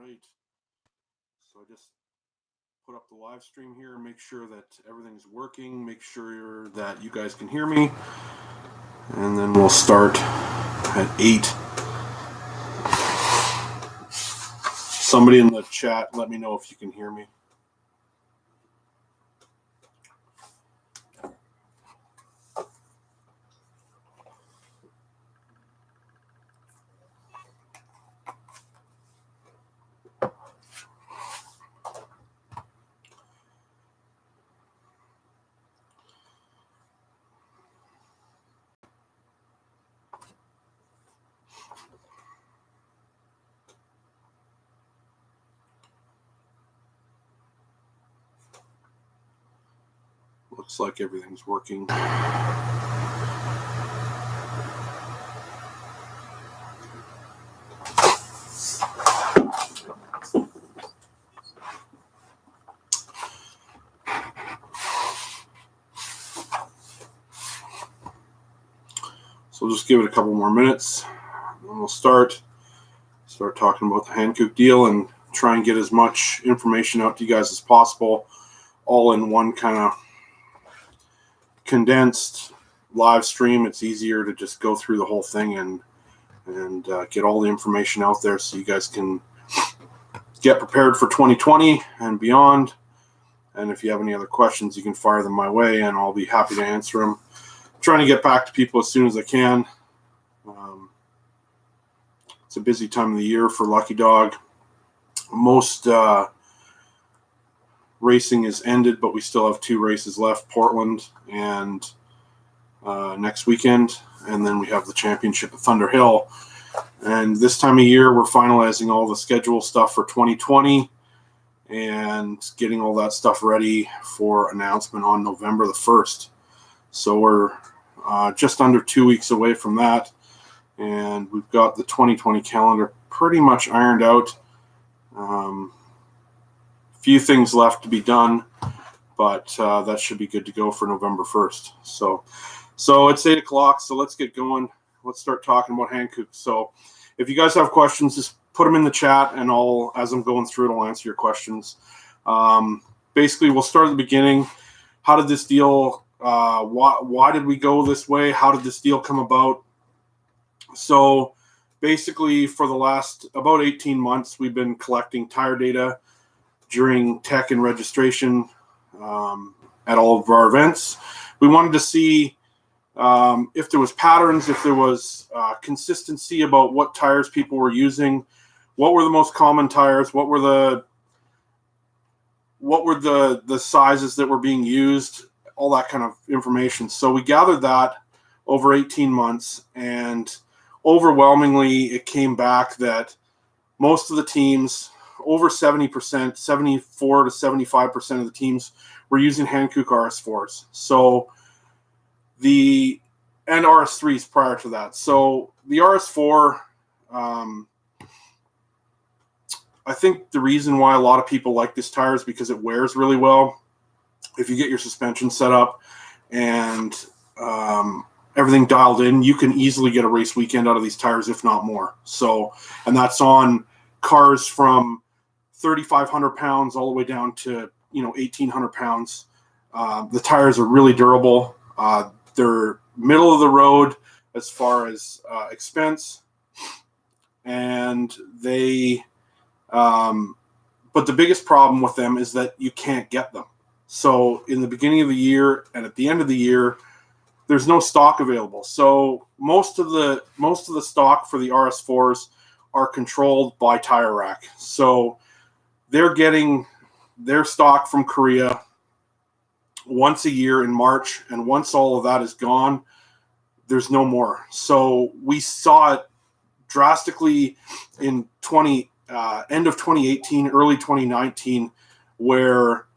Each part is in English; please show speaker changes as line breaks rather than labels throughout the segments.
right. So I just put up the live stream here, make sure that everything's working, make sure that you guys can hear me, and then we'll start at 8. Somebody in the chat, let me know if you can hear me. Looks like everything's working. So we'll just give it a couple more minutes, and then we'll start talking about the Hankook deal and try and get as much information out to you guys as possible, all in one kind of condensed live stream. It's easier to just go through the whole thing and get all the information out there so you guys can get prepared for 2020 and beyond. And if you have any other questions, you can fire them my way and I'll be happy to answer them. I'm trying to get back to people as soon as I can. It's a busy time of the year for Lucky Dog. Most racing is ended, but we still have 2 races left, Portland and next weekend, and then we have the championship at Thunder Hill. And this time of year, we're finalizing all the schedule stuff for 2020 and getting all that stuff ready for announcement on November the 1st. So we're just under 2 weeks away from that, and we've got the 2020 calendar pretty much ironed out. Few things left to be done, but that should be good to go for November 1st. So it's 8 o'clock, so let's get going. Let's start talking about Hankook. So if you guys have questions, just put them in the chat, and as I'm going through it, I'll answer your questions. Basically, we'll start at the beginning. How did this deal, why did we go this way? How did this deal come about? So basically, for the last about 18 months, we've been collecting tire data during tech and registration at all of our events. We wanted to see if there was patterns, if there was consistency about what tires people were using, what were the most common tires, what were the sizes that were being used, all that kind of information. So we gathered that over 18 months, and overwhelmingly it came back that most of the teams, over 70%, 74 to 75% of the teams were using Hankook RS4s. So and RS3s prior to that. So the RS4, I think the reason why a lot of people like this tire is because it wears really well. If you get your suspension set up and everything dialed in, you can easily get a race weekend out of these tires, if not more. So, and that's on cars from 3,500 pounds all the way down to 1,800 pounds. The tires are really durable. They're middle of the road as far as expense, and they. But the biggest problem with them is that you can't get them. So in the beginning of the year and at the end of the year, there's no stock available. So most of the stock for the RS4s are controlled by Tire Rack. So they're getting their stock from Korea once a year in March, and once all of that is gone, there's no more. So we saw it drastically in end of 2018, early 2019, where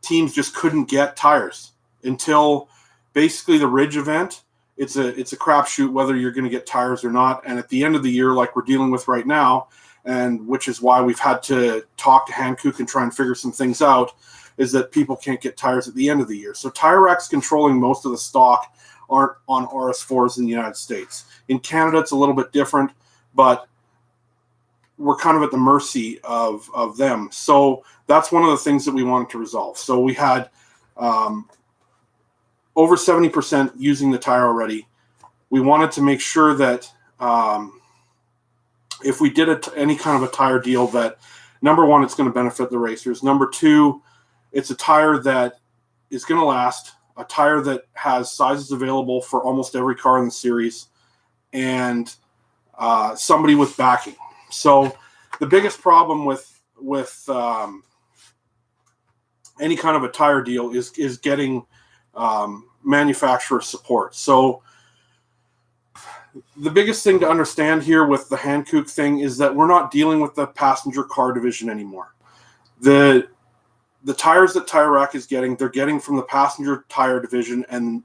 teams just couldn't get tires until basically the Ridge event. It's a crapshoot whether you're going to get tires or not. And at the end of the year, like we're dealing with right now, and which is why we've had to talk to Hankook and try and figure some things out, is that people can't get tires at the end of the year. So Tire Rack's controlling most of the stock aren't on RS4s in the United States. In Canada, it's a little bit different, but we're kind of at the mercy of them. So that's one of the things that we wanted to resolve. So we had over 70% using the tire already. We wanted to make sure that if we did any kind of a tire deal, that number one, it's going to benefit the racers. Number two, it's a tire that is going to last, a tire that has sizes available for almost every car in the series, and somebody with backing. So the biggest problem with any kind of a tire deal is getting manufacturer support. So the biggest thing to understand here with the Hankook thing is that we're not dealing with the passenger car division anymore. The tires that Tire Rack is getting, they're getting from the passenger tire division, and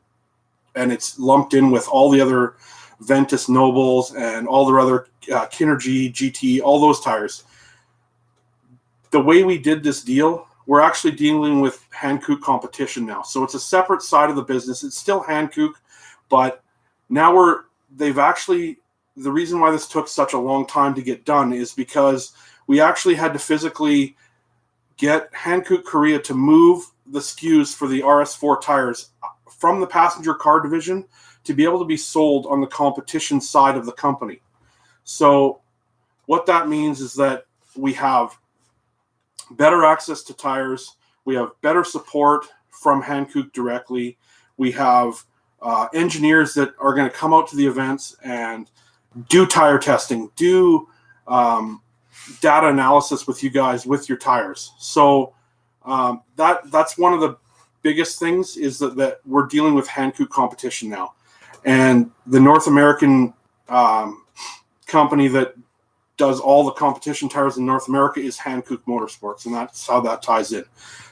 it's lumped in with all the other Ventus Nobles and all the other Kinergy, GT, all those tires. The way we did this deal, we're actually dealing with Hankook competition now. So it's a separate side of the business. It's still Hankook, but now the reason why this took such a long time to get done is because we actually had to physically get Hankook Korea to move the SKUs for the RS4 tires from the passenger car division to be able to be sold on the competition side of the company. So what that means is that we have better access to tires. We have better support from Hankook directly. We have engineers that are going to come out to the events and do tire testing, do data analysis with you guys with your tires. So that's one of the biggest things, is that we're dealing with Hankook competition now. And the North American company that does all the competition tires in North America is Hankook Motorsports, and that's how that ties in.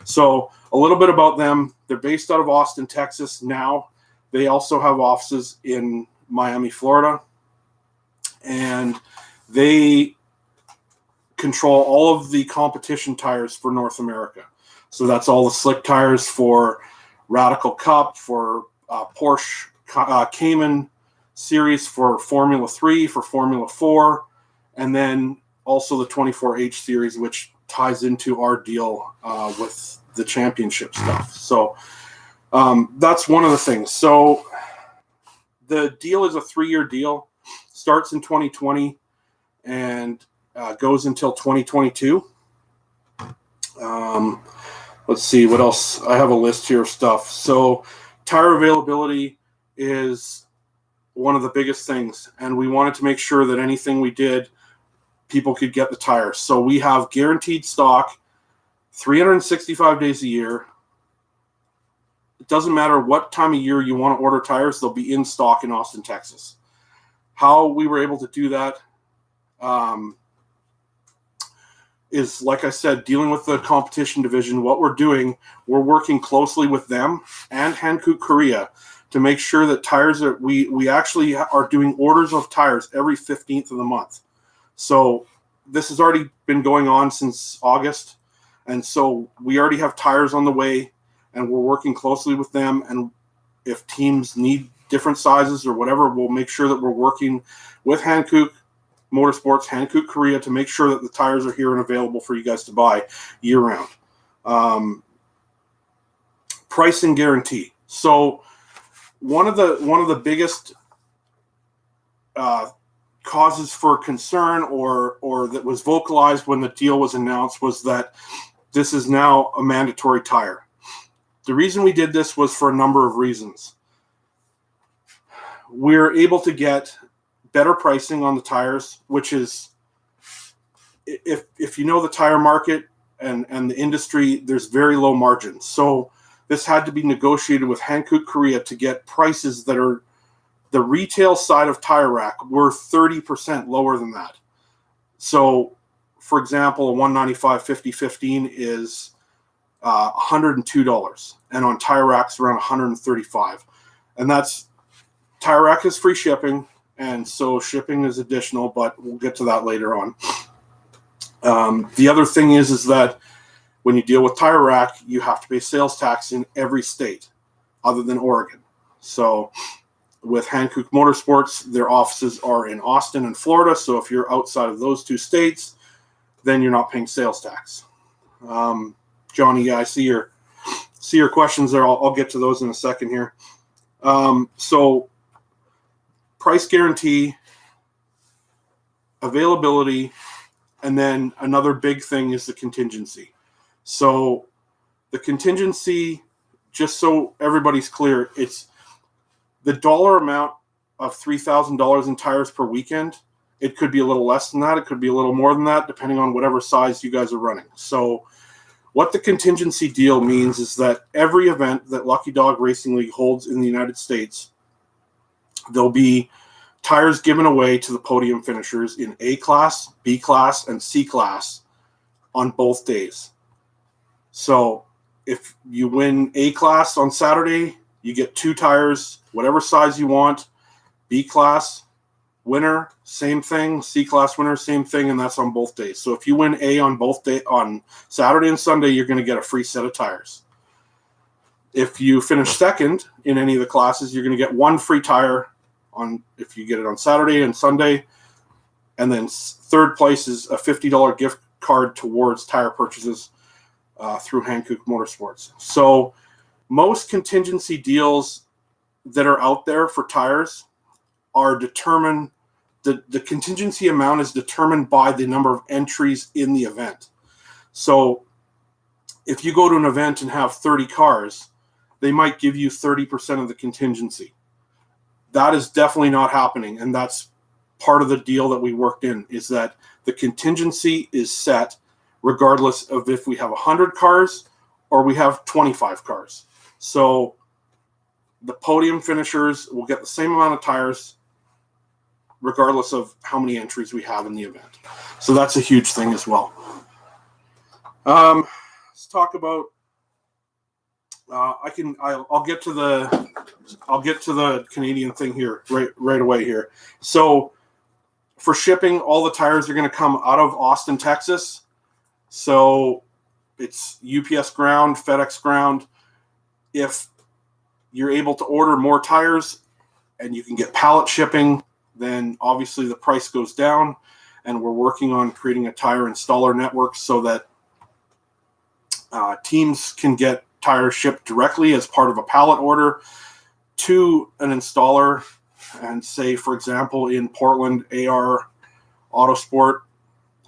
So a little bit about them. They're based out of Austin, Texas now. They also have offices in Miami, Florida, and they control all of the competition tires for North America. So that's all the slick tires for Radical Cup, for Porsche Cayman series, for Formula 3, for Formula 4, and then also the 24H series, which ties into our deal with the championship stuff. So that's one of the things. So the deal is a 3-year deal, starts in 2020 and goes until 2022. Let's see what else. I have a list here of stuff. So tire availability is one of the biggest things, and we wanted to make sure that anything we did, people could get the tires. So we have guaranteed stock 365 days a year. It doesn't matter what time of year you want to order tires, they'll be in stock in Austin, Texas. How we were able to do that is, like I said, dealing with the competition division. What we're doing, we're working closely with them and Hankook Korea to make sure that tires are, we actually are doing orders of tires every 15th of the month. So this has already been going on since August. And so we already have tires on the way, and we're working closely with them. And if teams need different sizes or whatever, we'll make sure that we're working with Hankook Motorsports, Hankook Korea, to make sure that the tires are here and available for you guys to buy year round. Pricing guarantee. So one of the biggest causes for concern or that was vocalized when the deal was announced was that this is now a mandatory tire. The reason we did this was for a number of reasons. We're able to get better pricing on the tires, which is, if you know the tire market and the industry, there's very low margins. So this had to be negotiated with Hankook Korea to get prices that are the retail side of Tire Rack were 30% lower than that. So, for example, a 195 50/15 is $102, and on Tire Rack's around $135, and that's Tire Rack is free shipping, and so shipping is additional, but we'll get to that later on. The other thing is that when you deal with Tire Rack, you have to pay sales tax in every state other than Oregon. So with Hankook Motorsports, their offices are in Austin and Florida. So if you're outside of those two states, then you're not paying sales tax. Johnny, yeah, I see your questions there. I'll get to those in a second here. So price guarantee, availability, and then another big thing is the contingency. So the contingency, just so everybody's clear, it's the dollar amount of $3,000 in tires per weekend. It could be a little less than that. It could be a little more than that, depending on whatever size you guys are running. So what the contingency deal means is that every event that Lucky Dog Racing League holds in the United States, there'll be tires given away to the podium finishers in A class, B class, and C class on both days. So if you win A class on Saturday, you get 2 tires, whatever size you want. B class winner, same thing. C class winner, same thing, and that's on both days. So if you win A on both day on Saturday and Sunday, you're going to get a free set of tires. If you finish second in any of the classes, you're going to get 1 free tire on if you get it on Saturday and Sunday, and then third place is a $50 gift card towards tire purchases through Hankook Motorsports. So most contingency deals that are out there for tires are determined, the contingency amount is determined by the number of entries in the event. So if you go to an event and have 30 cars, they might give you 30% of the contingency. That is definitely not happening, and that's part of the deal that we worked in, is that the contingency is set regardless of if we have 100 cars or we have 25 cars. So the podium finishers will get the same amount of tires regardless of how many entries we have in the event. So that's a huge thing as well. Let's talk about I'll get to the Canadian thing here right away here. So for shipping, all the tires are going to come out of Austin, Texas. So it's UPS ground, FedEx ground. If you're able to order more tires and you can get pallet shipping, then obviously the price goes down. And we're working on creating a tire installer network so that teams can get tires shipped directly as part of a pallet order to an installer. And say, for example, in Portland, AR Autosport,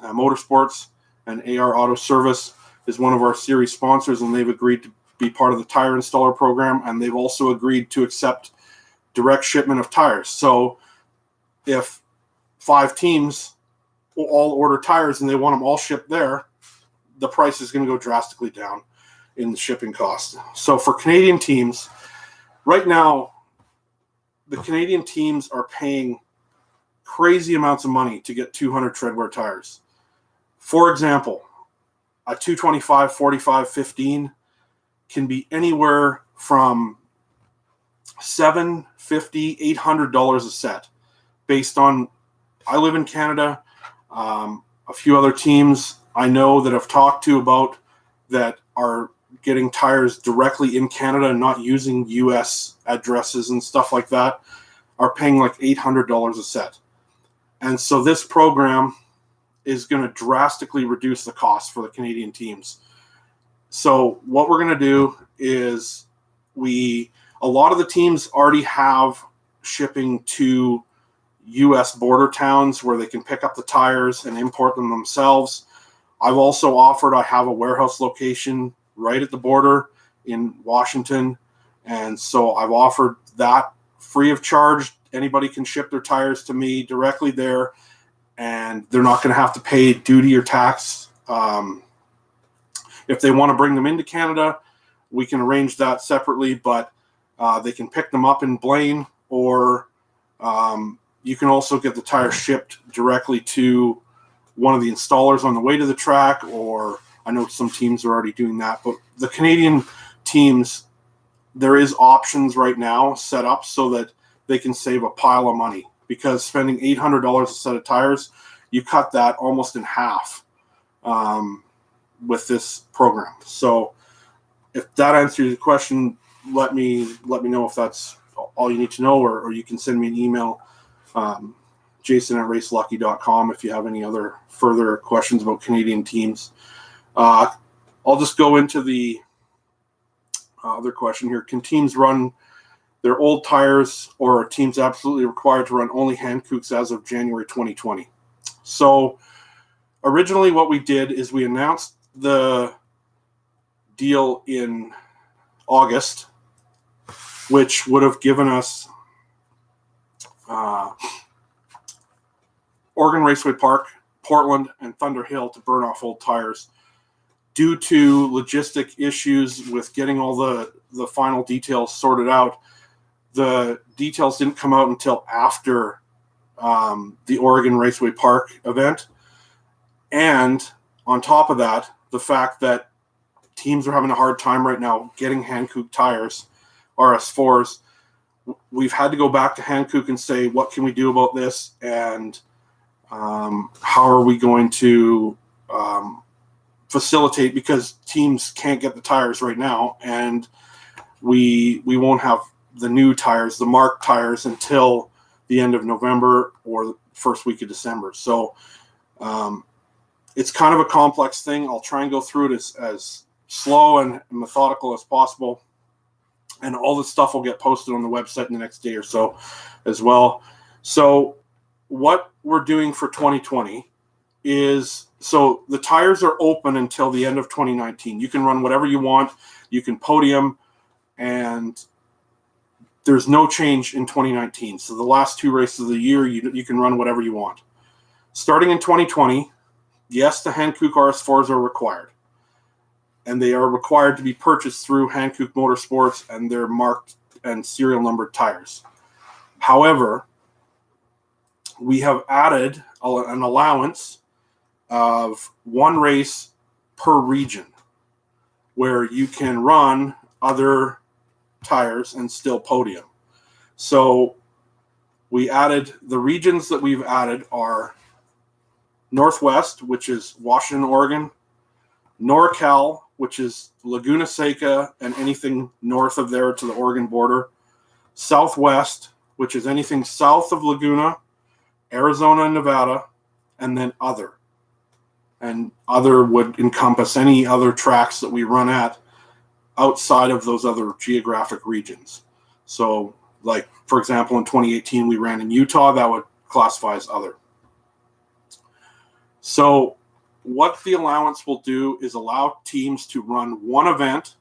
Motorsports, and AR Auto Service is one of our series sponsors, and they've agreed to be part of the tire installer program, and they've also agreed to accept direct shipment of tires. So if 5 teams will all order tires and they want them all shipped there, the price is going to go drastically down in the shipping cost. So for Canadian teams, right now, the Canadian teams are paying crazy amounts of money to get 200 treadwear tires. For example, a 225, 45, 15 can be anywhere from $750, $800 a set based on, I live in Canada, a few other teams I know that I've talked to about that are getting tires directly in Canada and not using US addresses and stuff like that are paying like $800 a set. And so this program is going to drastically reduce the cost for the Canadian teams. So what we're going to do is a lot of the teams already have shipping to US border towns where they can pick up the tires and import them themselves. I've also offered, I have a warehouse location right at the border in Washington. And so I've offered that free of charge. Anybody can ship their tires to me directly there, and they're not going to have to pay duty or tax. If they want to bring them into Canada, we can arrange that separately, but they can pick them up in Blaine, or you can also get the tires shipped directly to one of the installers on the way to the track, or I know some teams are already doing that. But the Canadian teams, there is options right now set up so that they can save a pile of money, because spending $800 a set of tires, you cut that almost in half with this program. So if that answers your question, let me know if that's all you need to know, or you can send me an email jason@racelucky.com if you have any other further questions about Canadian teams. I'll just go into the other question here. Can teams run their old tires, or are teams absolutely required to run only Hankooks as of January 2020? So originally what we did is we announced the deal in August, which would have given us Oregon Raceway Park, Portland, and Thunder Hill to burn off old tires. Due to logistic issues with getting all the final details sorted out, the details didn't come out until after the Oregon Raceway Park event. And on top of that, the fact that teams are having a hard time right now getting Hankook tires, RS4s, we've had to go back to Hankook and say, what can we do about this? And how are we going to facilitate, because teams can't get the tires right now, and we won't have the new tires, the marked tires, until the end of November or the first week of December. So it's kind of a complex thing. I'll try and go through it as slow and methodical as possible, and all this stuff will get posted on the website in the next day or so as well. So what we're doing for 2020 is, so the tires are open until the end of 2019. You can run whatever you want. You can podium, and there's no change in 2019. So the last 2 races of the year, you can run whatever you want. Starting in 2020, yes, the Hankook RS4s are required, and they are required to be purchased through Hankook Motorsports, and they're marked and serial numbered tires. However, we have added an allowance of 1 race per region where you can run other tires and still podium. So we added, the regions that we've added are Northwest, which is Washington, Oregon, NorCal, which is Laguna Seca and anything north of there to the Oregon border, Southwest, which is anything south of Laguna, Arizona and Nevada, and then other. And other would encompass any other tracks that we run at outside of those other geographic regions. So, like, for example, in 2018, we ran in Utah. That would classify as other. So what the allowance will do is allow teams to run 1 event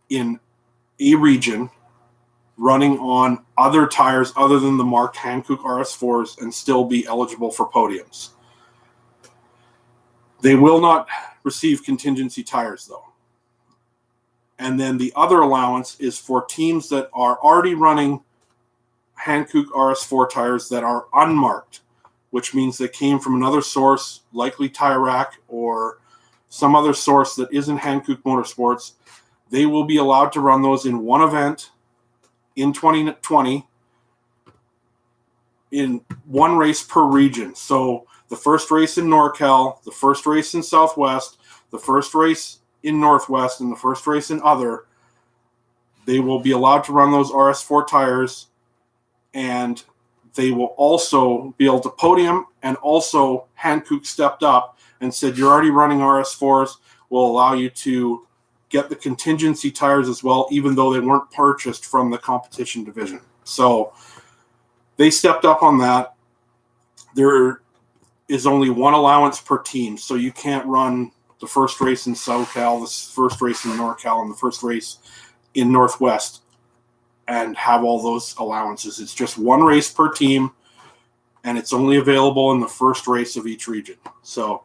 in a region running on other tires other than the marked Hankook RS4s and still be eligible for podiums. They will not receive contingency tires, though. And then the other allowance is for teams that are already running Hankook RS4 tires that are unmarked, which means they came from another source, likely Tire Rack or some other source that isn't Hankook Motorsports. They will be allowed to run those in 1 event in 2020 in 1 race per region. So the first race in NorCal, the first race in Southwest, the first race in Northwest, and the first race in other, they will be allowed to run those RS4 tires, and they will also be able to podium. And also Hankook stepped up and said, you're already running RS4s, will allow you to get the contingency tires as well, even though they weren't purchased from the competition division. So they stepped up on that. There is only 1 allowance per team, so you can't run the first race in SoCal, the first race in NorCal, and the first race in Northwest and have all those allowances. It's just 1 race per team, and it's only available in the first race of each region. So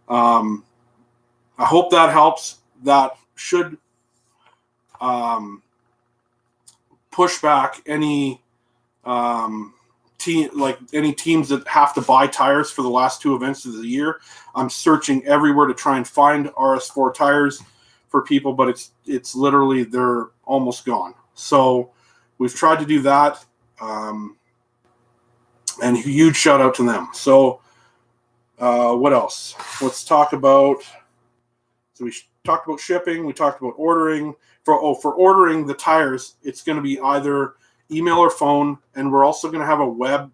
I hope that helps. That should push back any any teams that have to buy tires for the last 2 events of the year. I'm searching everywhere to try and find RS4 tires for people, but it's literally, they're almost gone. So we've tried to do that, and huge shout out to them. So what else? Let's talk about, so we talked about shipping, we talked about ordering. For ordering the tires, it's going to be either email or phone, and we're also going to have a web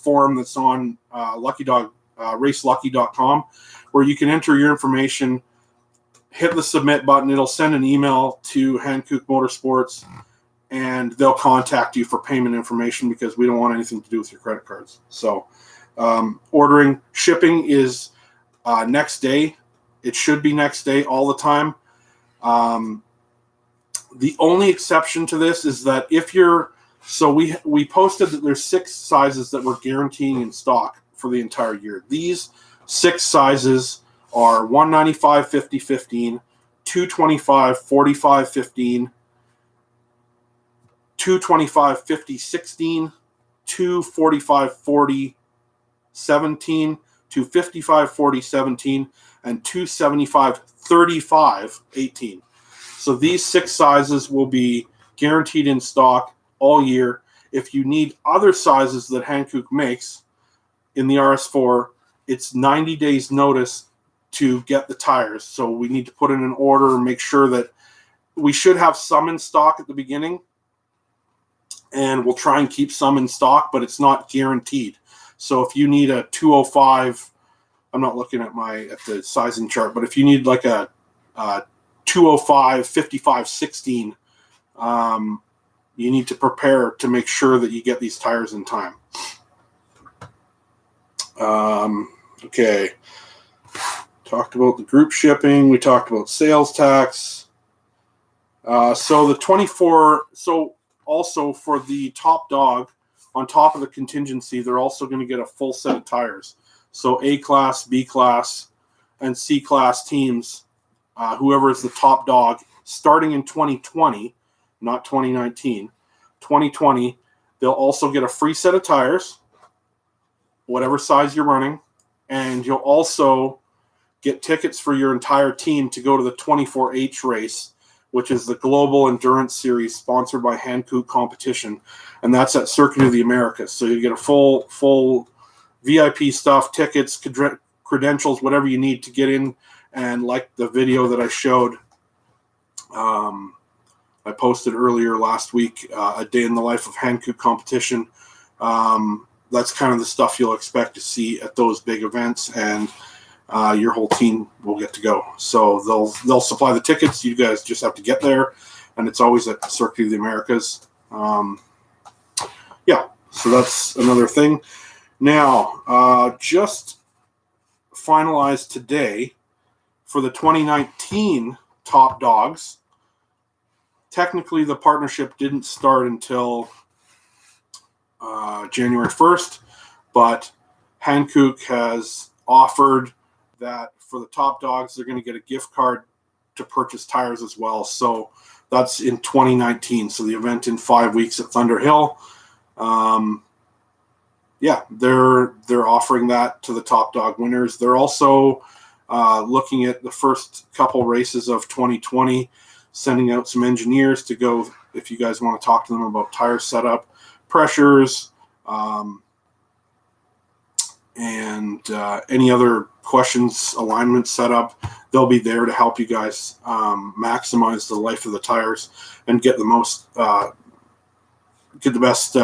form that's on racelucky.com, where you can enter your information, hit the submit button. It'll send an email to Hankook Motorsports, and they'll contact you for payment information because we don't want anything to do with your credit cards. So shipping is next day. It should be next day all the time. The only exception to this is that we posted that there's 6 sizes that we're guaranteeing in stock for the entire year. These 6 sizes are 195 50 15, 225 45 15, 225 50 16, 245 40 17, 255 40 17, and 275 35 18. So these 6 sizes will be guaranteed in stock all year. If you need other sizes that Hankook makes in the RS4, it's 90 days notice to get the tires. So we need to put in an order and make sure that we should have some in stock at the beginning, and we'll try and keep some in stock, but it's not guaranteed. So if you need a 205, I'm not looking at the sizing chart, but if you need like a 205 55 16, you need to prepare to make sure that you get these tires in time. Okay. Talked about the group shipping. We talked about sales tax. So also for the top dog, on top of the contingency, they're also going to get a full set of tires. So A class, B class, and C class teams, whoever is the top dog, starting in 2020, not 2019, 2020, they'll also get a free set of tires, whatever size you're running, and you'll also get tickets for your entire team to go to the 24H race, which is the Global Endurance Series sponsored by Hankook Competition, and that's at Circuit of the Americas. So you get a full VIP stuff, tickets, credentials, whatever you need to get in. And like the video that I showed, I posted earlier last week, a day in the life of Hankook Competition. That's kind of the stuff you'll expect to see at those big events, and your whole team will get to go. So they'll supply the tickets. You guys just have to get there, and it's always at Circuit of the Americas. So that's another thing. Now, just finalized today for the 2019 top dogs. Technically, the partnership didn't start until January 1st, but Hankook has offered that for the top dogs, they're going to get a gift card to purchase tires as well. So that's in 2019. So the event in 5 weeks at Thunder Hill. They're offering that to the top dog winners. They're also looking at the first couple races of 2020, sending out some engineers to go if you guys want to talk to them about tire setup, pressures, and any other questions, alignment setup. They'll be there to help you guys maximize the life of the tires and get the best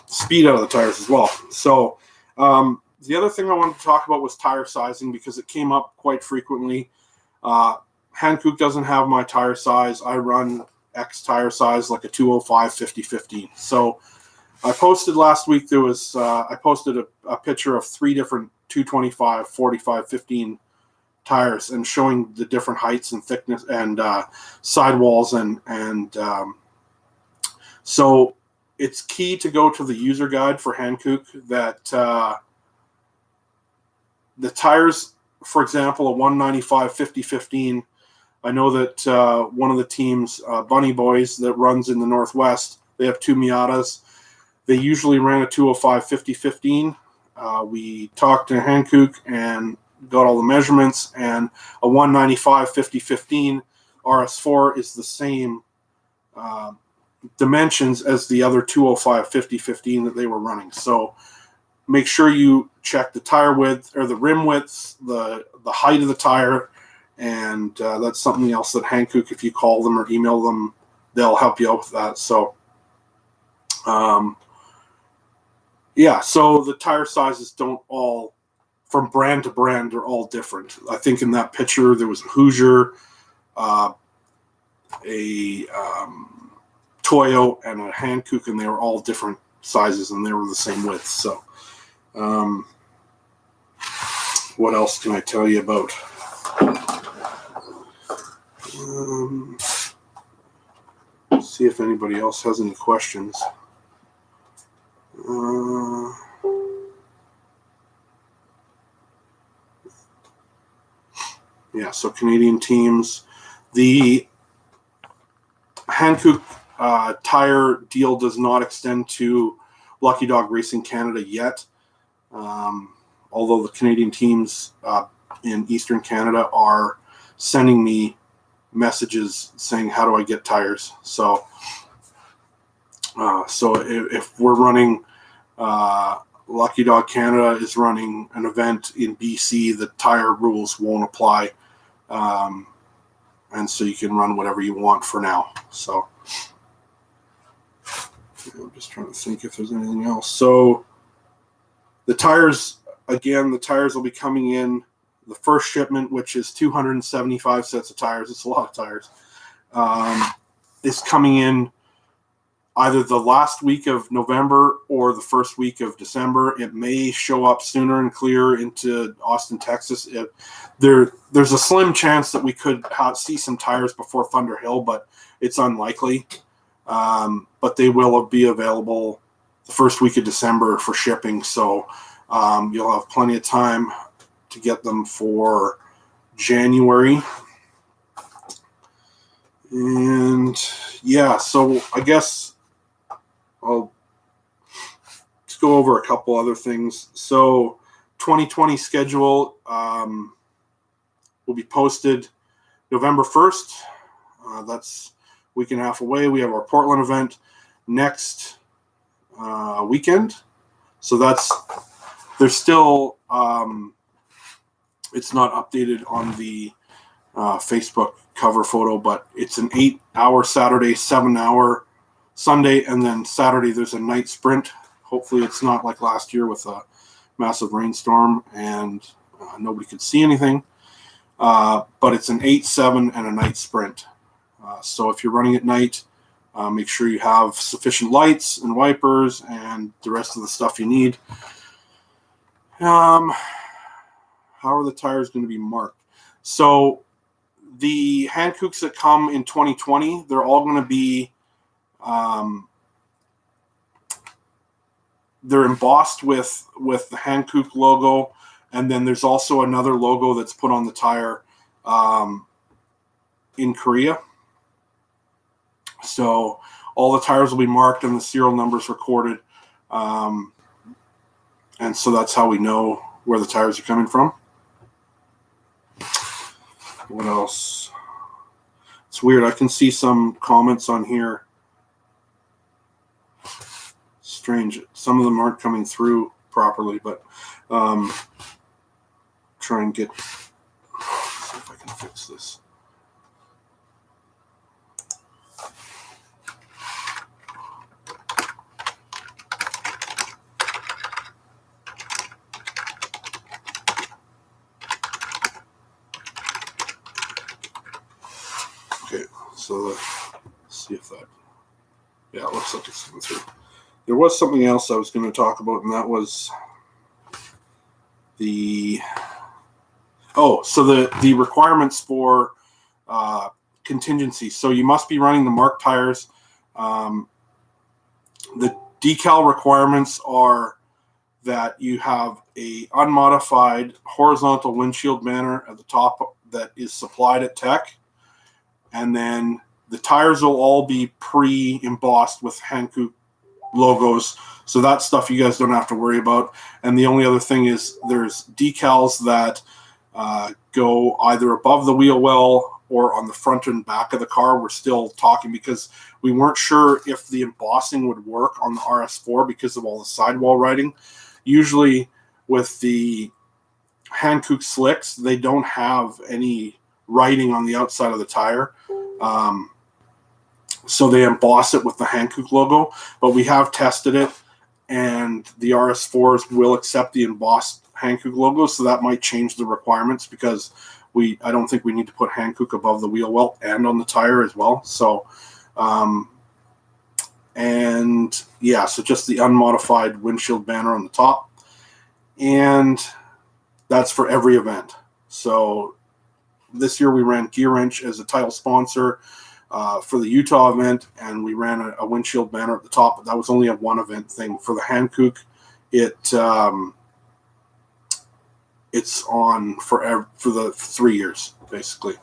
speed out of the tires as well. So the other thing I wanted to talk about was tire sizing, because it came up quite frequently. Hankook doesn't have my tire size. I run X tire size, like a 205 50 15. So I posted last week, I posted a picture of 3 different 225 45 15 tires and showing the different heights and thickness and sidewalls and so it's key to go to the user guide for Hankook that the tires, for example, a 195 50 15. I know that one of the teams, Bunny Boys, that runs in the Northwest, they have 2 Miatas. They usually ran a 205 50 15. We talked to Hankook and got all the measurements, and a 195 50 15 RS4 is the same dimensions as the other 205 50 15 that they were running. So make sure you check the tire width or the rim widths, the height of the tire, and that's something else that Hankook, if you call them or email them, they'll help you out with that. So Yeah, so the tire sizes don't all, from brand to brand, they're all different. I think in that picture there was a Hoosier, a Toyo, and a Hankook, and they were all different sizes, and they were the same width. So, what else can I tell you about? See if anybody else has any questions. Yeah, so Canadian teams. The Hankook tire deal does not extend to Lucky Dog Racing Canada yet, although the Canadian teams in Eastern Canada are sending me messages saying, how do I get tires? So if we're running, Lucky Dog Canada is running an event in BC, the tire rules won't apply. And so you can run whatever you want for now. So I'm just trying to think if there's anything else. So the tires will be coming in. The first shipment, which is 275 sets of tires, it's a lot of tires, is coming in either the last week of November or the first week of December. It may show up sooner and clear into Austin, Texas. There's a slim chance that we could see some tires before Thunder Hill, but it's unlikely. But they will be available the first week of December for shipping. So you'll have plenty of time to get them for January. And yeah, so I guess I'll just go over a couple other things. So 2020 schedule will be posted November 1st. That's a week and a half away. We have our Portland event next weekend. So there's still, it's not updated on the Facebook cover photo, but it's an 8-hour Saturday, 7-hour Sunday, and then Saturday there's a night sprint. Hopefully it's not like last year with a massive rainstorm and nobody could see anything. But it's an 8, 7, and a night sprint. So if you're running at night, make sure you have sufficient lights and wipers and the rest of the stuff you need. How are the tires going to be marked? So the Hankooks that come in 2020, they're all going to be they're embossed with the Hankook logo, and then there's also another logo that's put on the tire in Korea. So all the tires will be marked and the serial numbers recorded, and so that's how we know where the tires are coming from. What else? It's weird. I can see some comments on here. Strange. Some of them aren't coming through properly, but try and see if I can fix this. Okay, so let's see if that. Yeah, it looks like it's coming through. There was something else I was going to talk about, and that was the requirements for contingency. So you must be running the marked tires. The decal requirements are that you have a unmodified horizontal windshield banner at the top that is supplied at Tech, and then the tires will all be pre-embossed with Hankook logos, so that stuff you guys don't have to worry about. And the only other thing is there's decals that go either above the wheel well or on the front and back of the car. We're still talking because we weren't sure if the embossing would work on the RS4 because of all the sidewall writing. Usually with the Hankook slicks, they don't have any writing on the outside of the tire. So they emboss it with the Hankook logo, but we have tested it, and the RS4s will accept the embossed Hankook logo, so that might change the requirements because I don't think we need to put Hankook above the wheel well and on the tire as well. So, so just the unmodified windshield banner on the top, and that's for every event. So this year we ran Gear Wrench as a title sponsor for the Utah event, and we ran a windshield banner at the top, but that was only a one event thing. For the Hankook, it's on for the 3 years basically,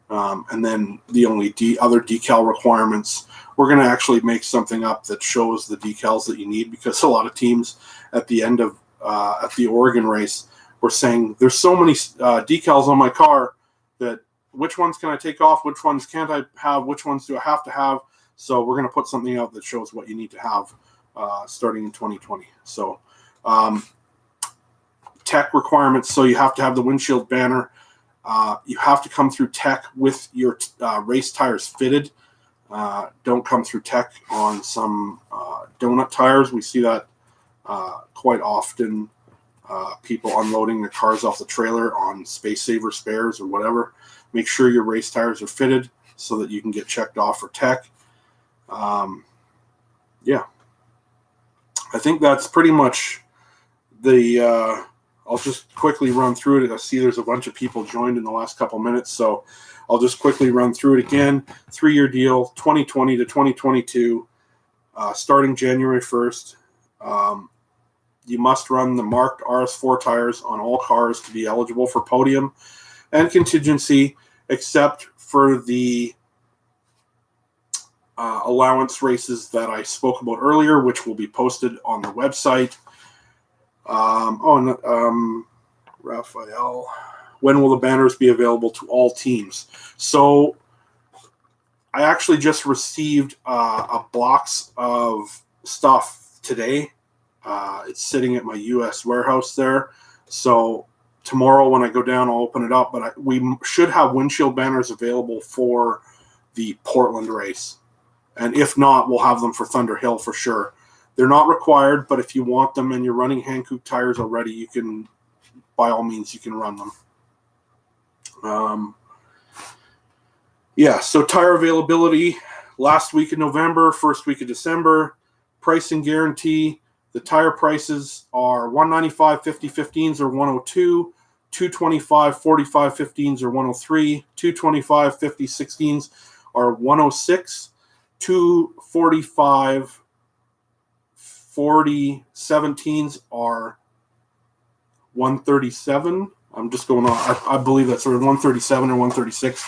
and then the only other decal requirements, we're going to actually make something up that shows the decals that you need, because a lot of teams at the end of at the Oregon race were saying there's so many decals on my car that which ones can I take off, which ones can't I have, which ones do I have to have. So we're going to put something out that shows what you need to have starting in 2020. So tech requirements, so you have to have the windshield banner. You have to come through tech with your race tires fitted. Don't come through tech on some donut tires. We see that quite often, people unloading their cars off the trailer on Space Saver spares or whatever. Make sure your race tires are fitted so that you can get checked off for tech. I think that's pretty much the I'll just quickly run through it. I see there's a bunch of people joined in the last couple minutes, so I'll just quickly run through it again. 3-year deal, 2020 to 2022, starting January 1st. You must run the marked RS4 tires on all cars to be eligible for podium and contingency, except for the allowance races that I spoke about earlier, which will be posted on the website. Raphael, when will the banners be available to all teams? So I actually just received a box of stuff today. It's sitting at my U.S. warehouse there. So tomorrow when I go down, I'll open it up. But we should have windshield banners available for the Portland race. And if not, we'll have them for Thunder Hill for sure. They're not required, but if you want them and you're running Hankook tires already, you can, by all means, you can run them. So tire availability, last week of November, first week of December, pricing guarantee. The tire prices are $195 50/15s or $102, $225 45/15s or $103, $225 50/16s or $106, $245 40/17s are $137. I'm just going on. I believe that's sort of $137 or $136.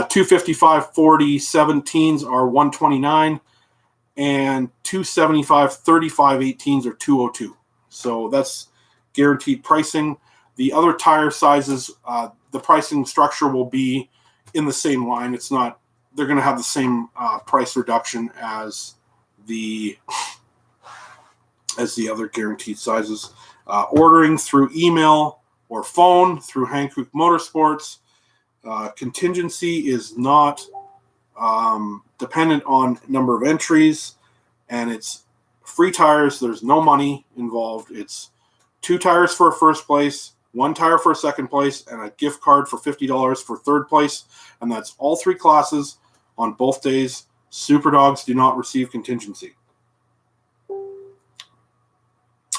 $255 40/17s are $129, and $275 35/18s are $202. So that's guaranteed pricing. The other tire sizes, the pricing structure will be in the same line. It's not. They're going to have the same price reduction as the other guaranteed sizes. Ordering through email or phone through Hankook Motorsports. Contingency is not dependent on number of entries, and it's free tires. There's no money involved. It's 2 tires for a first place, 1 tire for a second place, and a gift card for $50 for third place. And that's all 3 classes on both days. Super Dogs do not receive contingency.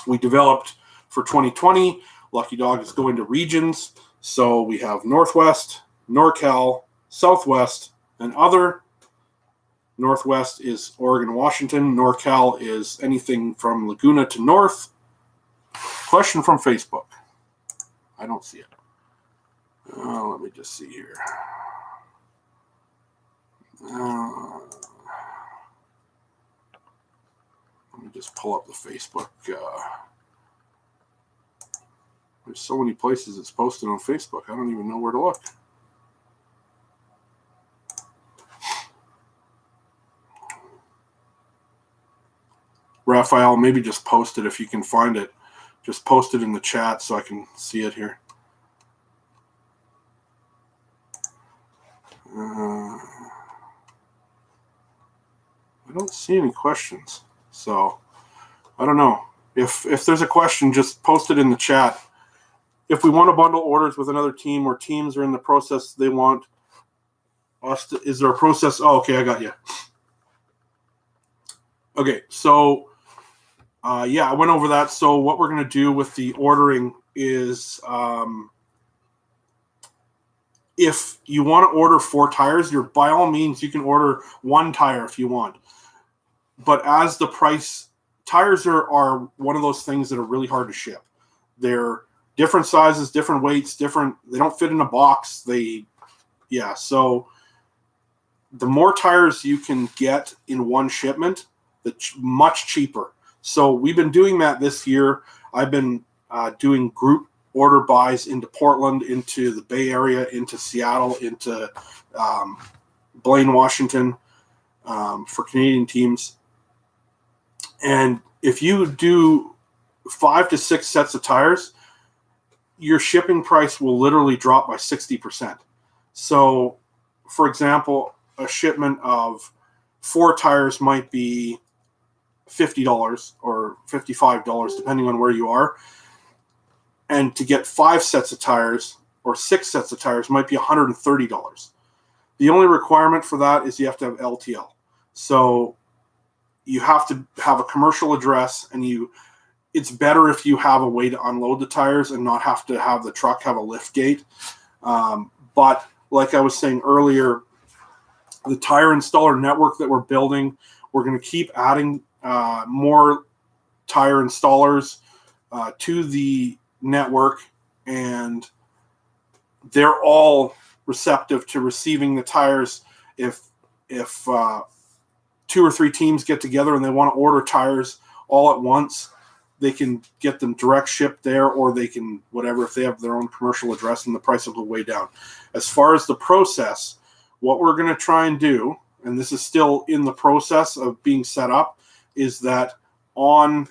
We developed for 2020, Lucky Dog is going to regions. So we have Northwest, NorCal, Southwest, and other. Northwest is Oregon, Washington. NorCal is anything from Laguna to north. Question from Facebook. I don't see it. Let me just see here. Let me just pull up the Facebook. There's so many places it's posted on Facebook. I don't even know where to look. Raphael, maybe just post it if you can find it. Just post it in the chat so I can see it here. I don't see any questions. So I don't know. If there's a question, just post it in the chat. If we want to bundle orders with another team or teams are in the process, they want us to, is there a process? Oh, okay, I got you. Okay, so yeah, I went over that. So what we're going to do with the ordering is if you want to order 4 tires, by all means, you can order 1 tire if you want. But as the price, tires are one of those things that are really hard to ship. They're different sizes, different weights, they don't fit in a box. So the more tires you can get in one shipment, much cheaper. So we've been doing that this year. I've been doing group order buys into Portland, into the Bay Area, into Seattle, into Blaine, Washington, for Canadian teams. And if you do 5 to 6 sets of tires, your shipping price will literally drop by 60%. So, for example, a shipment of 4 tires might be $50 or $55, depending on where you are. And to get 5 sets of tires or 6 sets of tires might be $130. The only requirement for that is you have to have LTL. So you have to have a commercial address, and it's better if you have a way to unload the tires and not have to have the truck have a lift gate. But like I was saying earlier, the tire installer network that we're building, we're going to keep adding more tire installers to the network, and they're all receptive to receiving the tires. If 2 or 3 teams get together and they want to order tires all at once, they can get them direct shipped there, or they can whatever, if they have their own commercial address, and the price will go way down. As far as the process, what we're going to try and do, and this is still in the process of being set up, is that on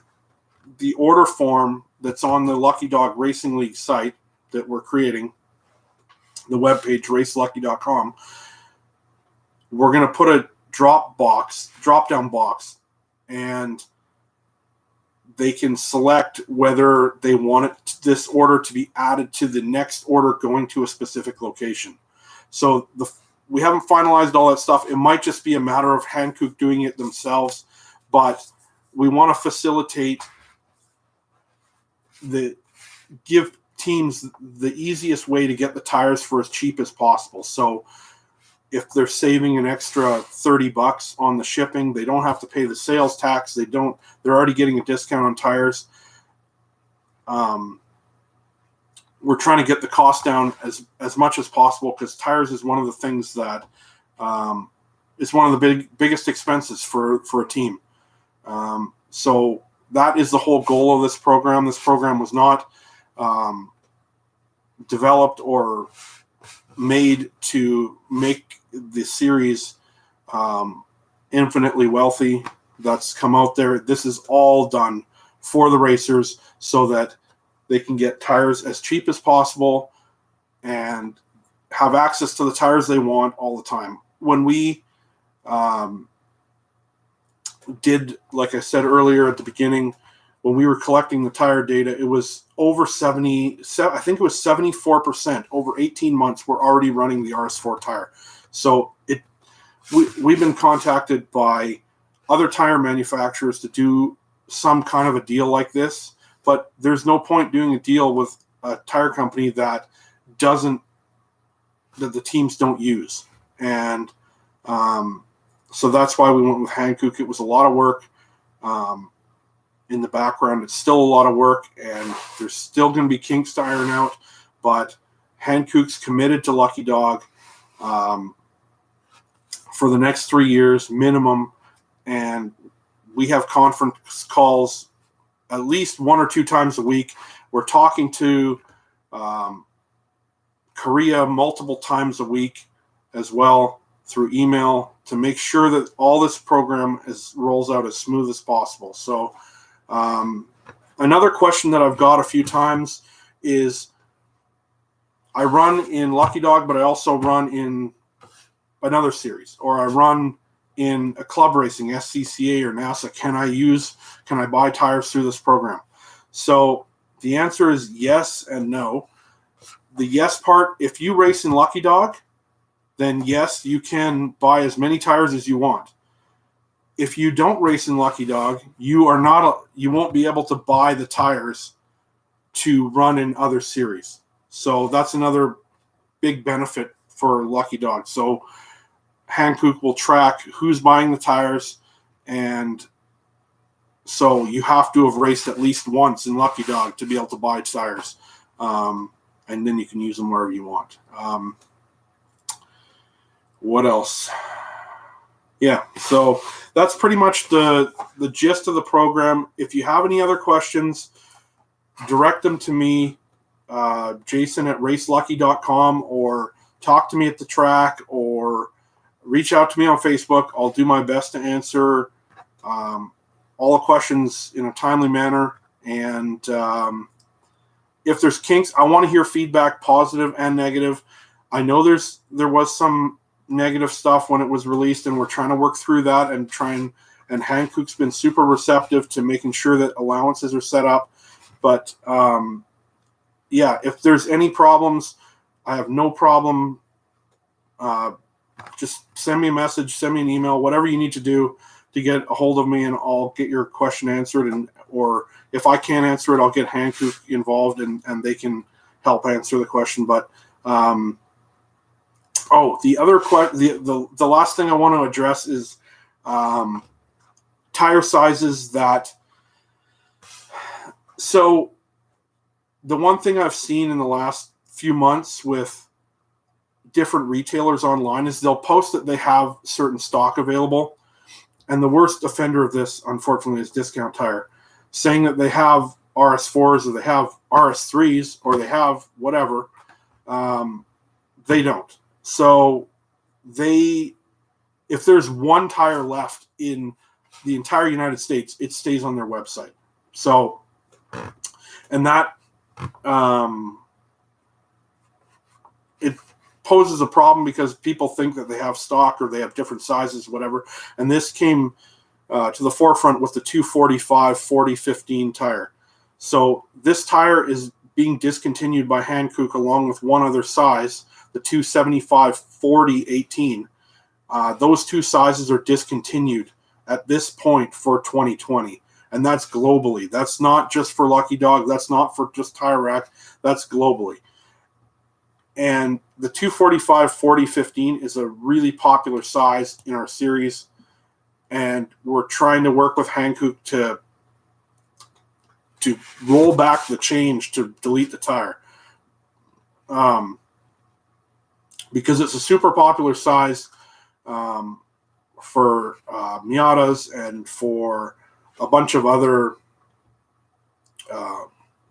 the order form that's on the Lucky Dog Racing League site that we're creating, the webpage racelucky.com, we're going to put a drop-down box, and they can select whether they want this order to be added to the next order going to a specific location. So we haven't finalized all that stuff. It might just be a matter of Hankook doing it themselves, but we want to facilitate give teams the easiest way to get the tires for as cheap as possible. So if they're saving an extra $30 on the shipping, they don't have to pay the sales tax. They're already getting a discount on tires. We're trying to get the cost down as much as possible, because tires is one of the things that is one of the biggest expenses for a team. So that is the whole goal of this program. This program was not developed or made to make the series infinitely wealthy that's come out there. This is all done for the racers so that they can get tires as cheap as possible and have access to the tires they want all the time. When we did, like I said earlier at the beginning, when we were collecting the tire data, it was over 74% over 18 months we're already running the RS4 tire. So we've been contacted by other tire manufacturers to do some kind of a deal like this, but there's no point doing a deal with a tire company that the teams don't use. And so that's why we went with Hankook. It was a lot of work. In the background, it's still a lot of work, and there's still going to be kinks to iron out, but Hankook's committed to Lucky Dog for the next 3 years minimum, and we have conference calls at least 1 or 2 times a week. We're talking to Korea multiple times a week as well through email to make sure that all this program rolls out as smooth as possible. So another question that I've got a few times is, I run in Lucky Dog, but I also run in another series, or I run in a club racing, SCCA or NASA, can I buy tires through this program? So the answer is yes and no. The yes part, if you race in Lucky Dog, then yes, you can buy as many tires as you want. If you don't race in Lucky Dog, you won't be able to buy the tires to run in other series. So that's another big benefit for Lucky Dog. So Hankook will track who's buying the tires, and so you have to have raced at least once in Lucky Dog to be able to buy tires, and then you can use them wherever you want. What else? Yeah, so that's pretty much the gist of the program. If you have any other questions, direct them to me, Jason at racelucky.com, or talk to me at the track, or reach out to me on Facebook. I'll do my best to answer all the questions in a timely manner. And if there's kinks, I want to hear feedback, positive and negative. I know there was some negative stuff when it was released, and we're trying to work through that and and Hankook's been super receptive to making sure that allowances are set up. But yeah, if there's any problems, I have no problem. Just send me a message, send me an email, whatever you need to do to get a hold of me, and I'll get your question answered. Or if I can't answer it, I'll get Hankook involved, and they can help answer the question. But the other the last thing I want to address is tire sizes that. So the one thing I've seen in the last few months with different retailers online is they'll post that they have certain stock available. And the worst offender of this, unfortunately, is Discount Tire, saying that they have RS4s or they have RS3s or they have whatever. They don't. So if there's one tire left in the entire United States, it stays on their website. So, and that, it poses a problem because people think that they have stock or they have different sizes, whatever. And this came to the forefront with the 245 4015 tire. So this tire is being discontinued by Hankook along with one other size, the 275 4018. Those two sizes are discontinued at this point for 2020. And that's globally. That's not just for Lucky Dog. That's not for just Tire Rack. That's globally. And the 245 4015 is a really popular size in our series. And we're trying to work with Hankook to roll back the change to delete the tire. Because it's a super popular size for Miatas and for a bunch of other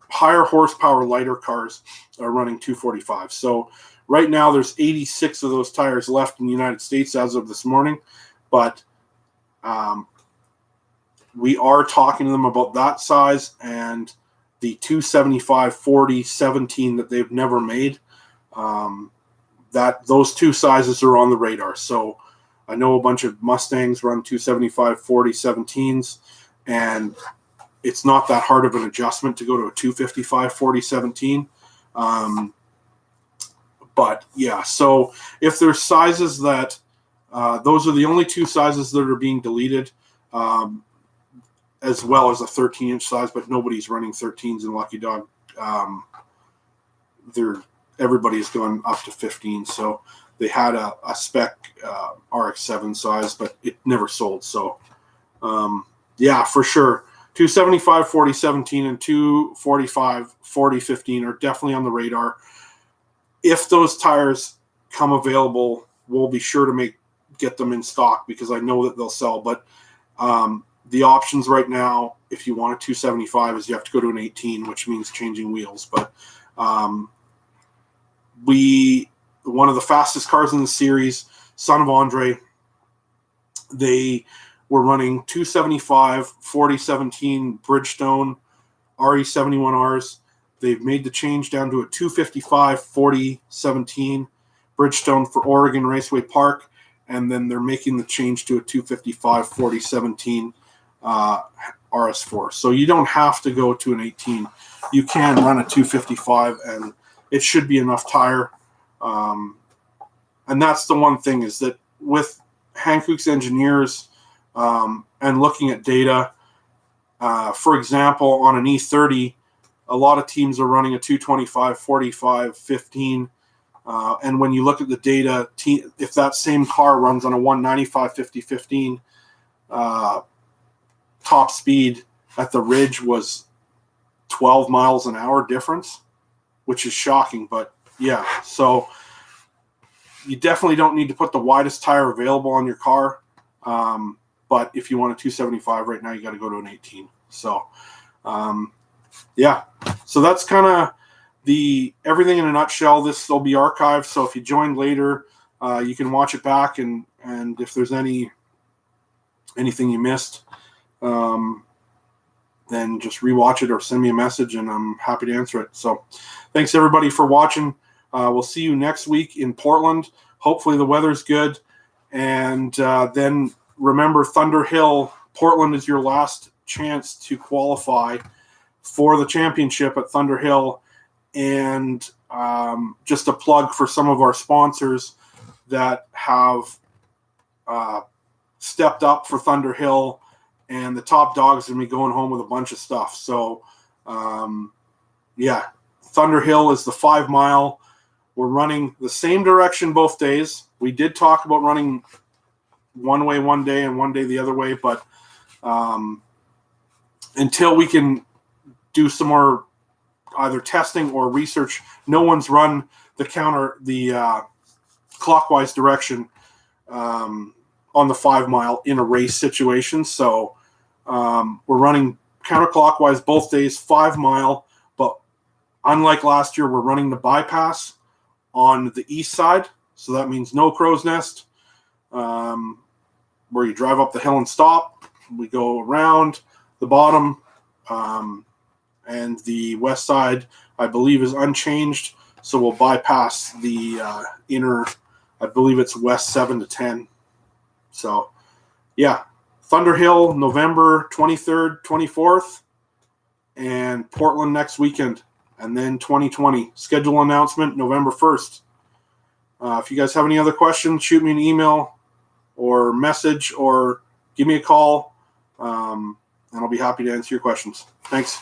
higher horsepower, lighter cars are running 245. So right now there's 86 of those tires left in the United States as of this morning. But we are talking to them about that size and the 275 40 17 that they've never made. That those two sizes are on the radar. So I know a bunch of Mustangs run 275 40 17s, and it's not that hard of an adjustment to go to a 255 40 17. But yeah, so if there's sizes that those are the only two sizes that are being deleted, as well as a 13-inch size, but nobody's running 13s in Lucky Dog. Everybody's gone up to 15. So they had a spec RX-7 size, but it never sold. So yeah, for sure. 275 40 17 and 245 40 15 are definitely on the radar. If those tires come available, we'll be sure to get them in stock because I know that they'll sell. But the options right now, if you want a 275, is you have to go to an 18, which means changing wheels. But one of the fastest cars in the series, Son of Andre, they were running 275 40 17 Bridgestone RE71Rs. They've made the change down to a 255 40 17 Bridgestone for Oregon Raceway Park, and then they're making the change to a 255 4017 RS4. So you don't have to go to an 18. You can run a 255, and it should be enough tire. And that's the one thing, is that with Hankook's engineers and looking at data, for example, on an E30, a lot of teams are running a 225, 45, 15. And when you look at the data, if that same car runs on a 195, 50, 15, top speed at the Ridge was 12 miles an hour difference, which is shocking. But yeah, so you definitely don't need to put the widest tire available on your car. But if you want a 275 right now, you got to go to an 18. So, yeah. So that's kind of the everything in a nutshell. This will be archived. So if you joined later, you can watch it back. And if there's anything you missed, then just rewatch it or send me a message, and I'm happy to answer it. So thanks everybody for watching. We'll see you next week in Portland. Hopefully the weather's good. And then remember, Thunder Hill, Portland is your last chance to qualify for the championship at Thunder Hill. And just a plug for some of our sponsors that have stepped up for Thunder Hill, and the top dog's going to be going home with a bunch of stuff. So, yeah, Thunder Hill is the 5 mile. We're running the same direction both days. We did talk about running one way one day and one day the other way, but until we can do some more either testing or research, no one's run the clockwise direction on the 5 mile in a race situation. So we're running counterclockwise both days, 5 mile, but unlike last year, we're running the bypass on the east side. So that means no crow's nest, where you drive up the hill and stop. We go around the bottom, and the west side, I believe, is unchanged. So we'll bypass the inner, I believe it's west 7 to 10. So, yeah, Thunder Hill, November 23rd, 24th, and Portland next weekend. And then 2020. Schedule announcement November 1st. If you guys have any other questions, shoot me an email or message or give me a call, and I'll be happy to answer your questions. Thanks.